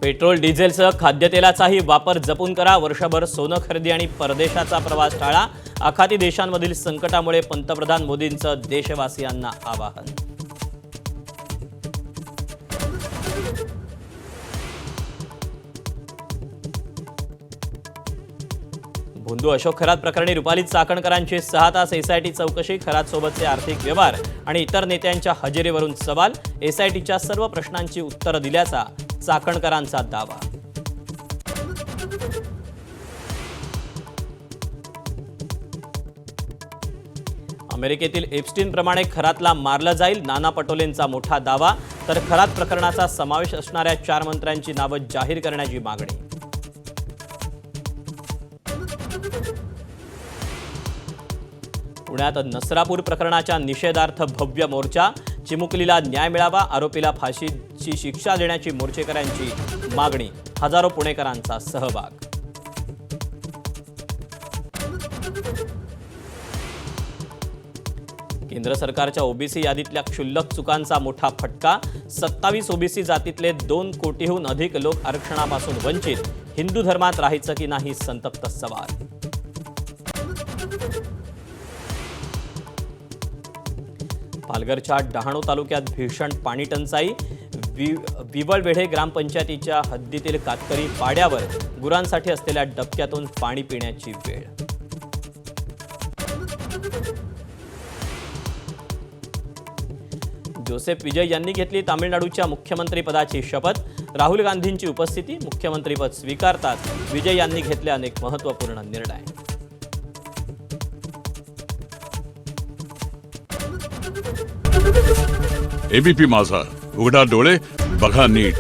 Petrol डिझेलसह खाद्यतेलाचाही वापर जपून करा। वर्षभर सोनं खरेदी आणि परदेशाचा प्रवास टाळा। आखाती देशांमधील संकटामुळे पंतप्रधान मोदींचं देशवासियांना आवाहन। भोंदू अशोक खरात प्रकरणी रुपाली चाकणकरांची 6 तास एसआयटी चौकशी। खरातसोबतचे आर्थिक व्यवहार आणि इतर नेत्यांच्या हजेरीवरून सवाल। एसआयटीच्या सर्व प्रश्नांची उत्तरं दिल्याचा चाकणकरांचा दावा। अमेरिकेतील एप्स्टीन प्रमाणे खरातला मारलं जाईल, नाना पटोलेंचा मोठा दावा। तर खरात प्रकरणाचा समावेश असणाऱ्या 4 मंत्र्यांची नावं जाहीर करण्याची मागणी। पुण्यात नसरापूर प्रकरणाच्या निषेधार्थ भव्य मोर्चा। चिमुकलीला न्याय मिळावा, आरोपीला फाशीची शिक्षा देण्याची मोर्चेकऱ्यांची मागणी। हजारो पुणेकरांचा सहभाग। केंद्र सरकारच्या ओबीसी यादीतल्या क्षुल्लक चुकांचा मोठा फटका। 27 ओबीसी जातीतले 2 कोटीहून अधिक लोक आरक्षणापासून वंचित। हिंदू धर्मात राहायचं की नाही, संतप्त सवाल। पालघरच्या डहाणू तालुक्यात भीषण पाणी टंचाई। विवळवेढे ग्रामपंचायतीच्या हद्दीतील कातकरी पाड्यावर गुरांसाठी असलेल्या डबक्यातून पाणी पिण्याची वेळ। जोसेफ विजय यांनी घेतली तामिळनाडूच्या मुख्यमंत्रीपदाची शपथ। राहुल गांधींची उपस्थिती। मुख्यमंत्रीपद स्वीकारताच विजय यांनी घेतले अनेक महत्त्वपूर्ण निर्णय। एबीपी माझा, उघडा डोळे बघा नीट।